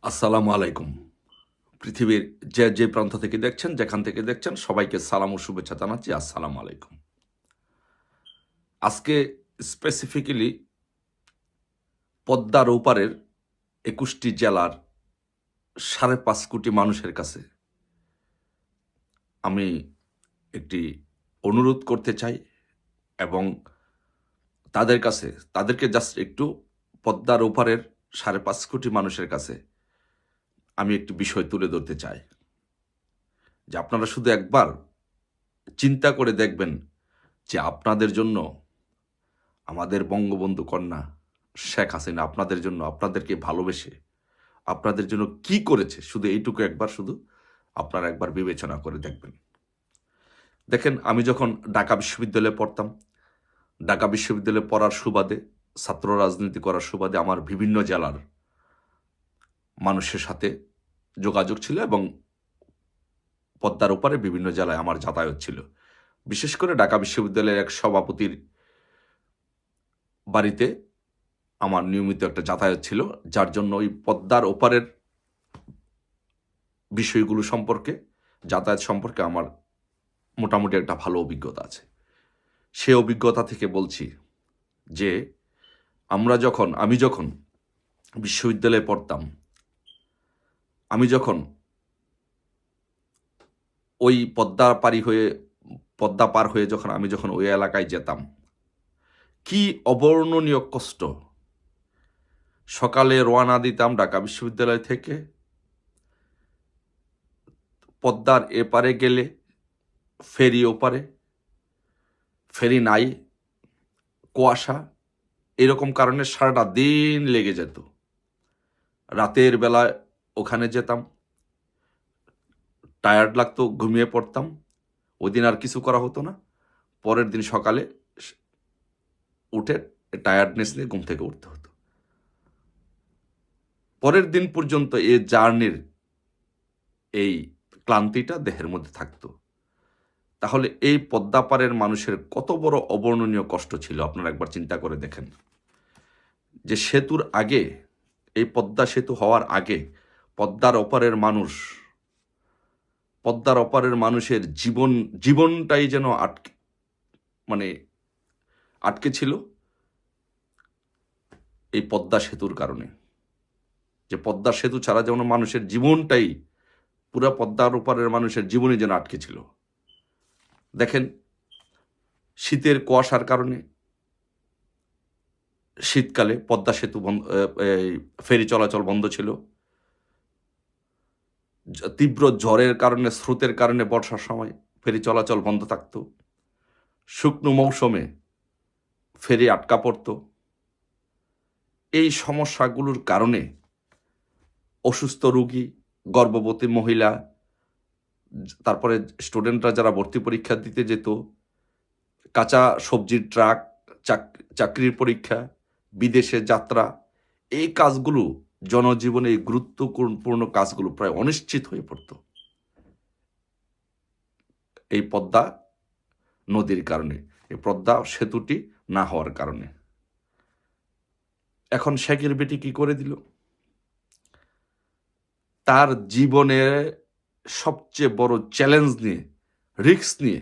আসসালামু আলাইকুম। পৃথিবীর যে প্রান্ত থেকে দেখছেন, যেখান থেকে দেখছেন সবাইকে সালাম ও শুভেচ্ছা জানাচ্ছি। আসসালামু আলাইকুম। আজকে স্পেসিফিক্যালি পদ্মার ওপারের ২১টি জেলার ৫.৫ কোটি মানুষের কাছে আমি একটি অনুরোধ করতে চাই এবং তাদেরকে জাস্ট একটু পদ্মার ওপারের ৫.৫ কোটি মানুষের কাছে আমি একটি বিষয় তুলে ধরতে চাই। যে আপনারা শুধু একবার চিন্তা করে দেখবেন যে আপনাদের জন্য আমাদের বঙ্গবন্ধু কন্যা শেখ হাসিনা আপনাদের জন্য, আপনাদেরকে ভালোবেসে আপনাদের জন্য কি করেছে, শুধু এইটুকু আপনারা একবার বিবেচনা করে দেখবেন। দেখেন, আমি যখন ঢাকা বিশ্ববিদ্যালয়ে পড়তাম, ঢাকা বিশ্ববিদ্যালয়ে পড়ার সুবাদে, ছাত্র রাজনীতি করার সুবাদে আমার বিভিন্ন জেলার মানুষের সাথে যোগাযোগ ছিল এবং পদ্মার ওপারে বিভিন্ন জেলায় আমার যাতায়াত ছিল। বিশেষ করে ঢাকা বিশ্ববিদ্যালয়ের এক সভাপতির বাড়িতে আমার নিয়মিত একটা যাতায়াত ছিল, যার জন্য ওই পদ্মার ওপারের বিষয়গুলো সম্পর্কে, যাতায়াত সম্পর্কে আমার মোটামুটি একটা ভালো অভিজ্ঞতা আছে। সে অভিজ্ঞতা থেকে বলছি যে আমি যখন বিশ্ববিদ্যালয়ে পড়তাম, আমি যখন ওই পদ্মা পার হয়ে আমি যখন ওই এলাকায় যেতাম, কি অবর্ণনীয় কষ্ট। সকালে রওনা দিতাম ঢাকা বিশ্ববিদ্যালয় থেকে, পদ্মার এপারে গেলে ফেরি ওপারে, ফেরি নাই, কুয়াশা, এরকম কারণে সারাটা দিন লেগে যেত। রাতের বেলায় ওখানে যেতাম, টায়ার্ড লাগতো, ঘুমিয়ে পড়তাম। ওই দিন আর কিছু করা হতো না। পরের দিন সকালে উঠে টায়ার্ডনেস নিয়ে ঘুম থেকে উঠতে হতো। পরের দিন পর্যন্ত এই জার্নির এই ক্লান্তিটা দেহের মধ্যে থাকতো। তাহলে এই পদ্মাপাড়ের মানুষের কত বড় অবর্ণনীয় কষ্ট ছিল আপনারা একবার চিন্তা করে দেখেন। যে সেতুর আগে, এই পদ্মা সেতু হওয়ার আগে পদ্মার ওপারের মানুষের জীবনটাই যেন আটকে ছিল এই পদ্মা সেতুর কারণে। যে পদ্মা সেতু ছাড়া যেমন মানুষের জীবনটাই, পুরো পদ্মার ওপারের মানুষের জীবনই যেন আটকে ছিল। দেখেন, শীতের কুয়াশার কারণে শীতকালে পদ্মা সেতু ফেরি চলাচল বন্ধ ছিল। তীব্র ঝড়ের কারণে, স্রোতের কারণে বর্ষার সময় ফেরি চলাচল বন্ধ থাকত। শুকনো মৌসুমে ফেরি আটকা পড়ত। এই সমস্যাগুলোর কারণে অসুস্থ রোগী, গর্ভবতী মহিলা, তারপরে স্টুডেন্টরা যারা ভর্তি পরীক্ষা দিতে যেত, কাঁচা সবজির ট্রাক, চাকরির পরীক্ষা, বিদেশে যাত্রা, এই কাজগুলো, জনজীবনে এই গুরুত্বপূর্ণ কাজগুলো প্রায় অনিশ্চিত হয়ে পড়ত এই পদ্মা নদীর কারণে, এই পদ্মা সেতুটি না হওয়ার কারণে। এখন শেখের বেটি কি করে দিল? তার জীবনের সবচেয়ে বড় চ্যালেঞ্জ নিয়ে, রিস্ক নিয়ে,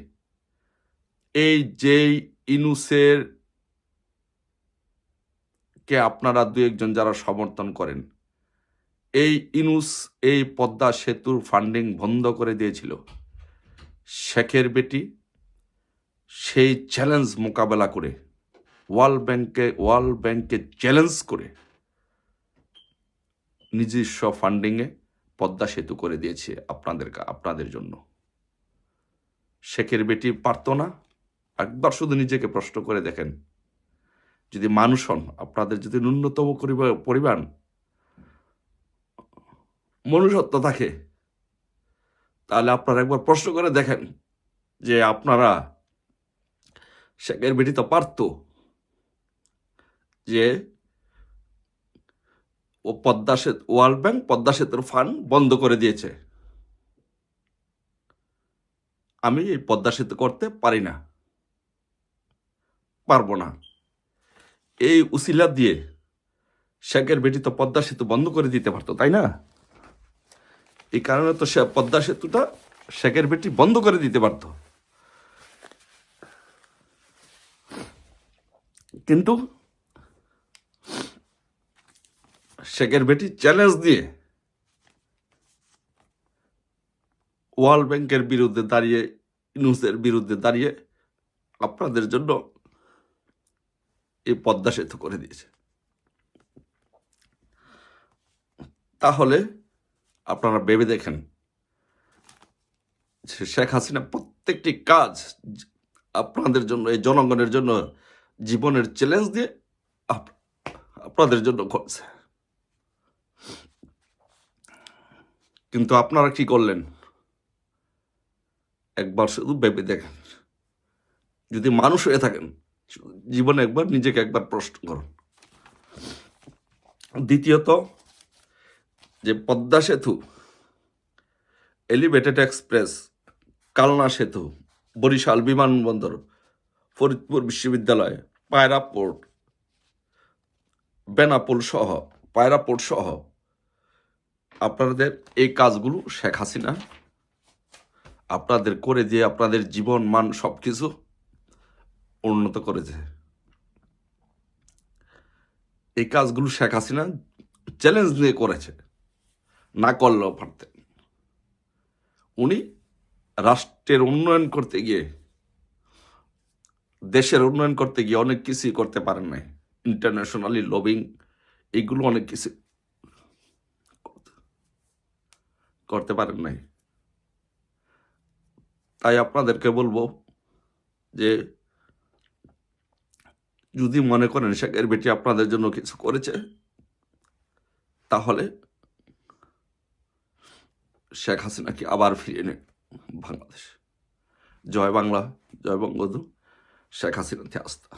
এই যেই ইনুসের কে আপনারা দু একজন যারা সমর্থন করেন, এই ইনুস এই পদ্মা সেতুর ফান্ডিং বন্ধ করে দিয়েছিল। শেখের বেটি সেই চ্যালেঞ্জ মোকাবেলা করে, ওয়ার্ল্ড ব্যাংকে চ্যালেঞ্জ করে নিজস্ব ফান্ডিংয়ে পদ্মা সেতু করে দিয়েছে আপনাদের জন্য। শেখের বেটি পারত না? একবার শুধু নিজেকে প্রশ্ন করে দেখেন। যদি মানুষ হন, আপনাদের যদি ন্যূনতম পরিমাণ মনুষ্যত্ব থাকে, তাহলে আপনারা একবার প্রশ্ন করে দেখেন যে আপনারা, শেখের বেটি তো পারত যে ওয়ার্ল্ড ব্যাংক পদ্মা সেতুর ফান্ড বন্ধ করে দিয়েছে, আমি এই পদ্মা সেতু করতে পারি না, পারবো না, এই উসিলা দিয়ে শেখের বেটি তো পদ্মা সেতু বন্ধ করে দিতে পারতো, তাই না? এই কারণে তো সে পদ্মা সেতুটা শেখের বেটি বন্ধ করে দিতে পারত, কিন্তু শেখের বেটি চ্যালেঞ্জ দিয়ে ওয়ার্ল্ড ব্যাংকের বিরুদ্ধে দাঁড়িয়ে, ইউনুসের বিরুদ্ধে দাঁড়িয়ে আপনাদের জন্য এই পদ্মা সেতু করে দিয়েছে। তাহলে আপনারা ভেবে দেখেন শেখ হাসিনা প্রত্যেকটি কাজ আপনাদের জন্য, এই জনগণের জন্য জীবনের চ্যালেঞ্জ দিয়ে আপনাদের জন্য করছে, কিন্তু আপনারা কি করলেন? একবার শুধু ভেবে দেখেন, যদি মানুষ হয়ে থাকেন জীবনে একবার নিজেকে একবার প্রশ্ন করুন। দ্বিতীয়ত, যে পদ্মা সেতু, এলিভেটেড এক্সপ্রেস, কালনা সেতু, বরিশাল বিমানবন্দর, ফরিদপুর বিশ্ববিদ্যালয়, পায়রা পোর্ট, বেনাপোল সহ, পায়রা পোর্ট সহ আপনাদের এই কাজগুলো শেখ হাসিনা আপনাদের করে দিয়ে আপনাদের জীবন মান সবকিছু উন্নত করেছে। এই কাজগুলো শেখ হাসিনা চ্যালেঞ্জ নিয়ে করেছে, না করলেও পারতেন। উনি রাষ্ট্রের উন্নয়ন করতে গিয়ে, দেশের উন্নয়ন করতে গিয়ে অনেক কিছুই করতে পারেন নাই। ইন্টারন্যাশনালি লবিং, এইগুলো অনেক কিছু করতে পারেন নাই। তাই আপনাদেরকে বলবো যে যদি মনে করেন শেখের বেটি আপনাদের জন্য কিছু করেছে, তাহলে শেখ হাসিনাকে আবার ফিরিয়ে নেন বাংলাদেশ। জয় বাংলা, জয় বঙ্গবন্ধু, শেখ হাসিনাতে আস্থা।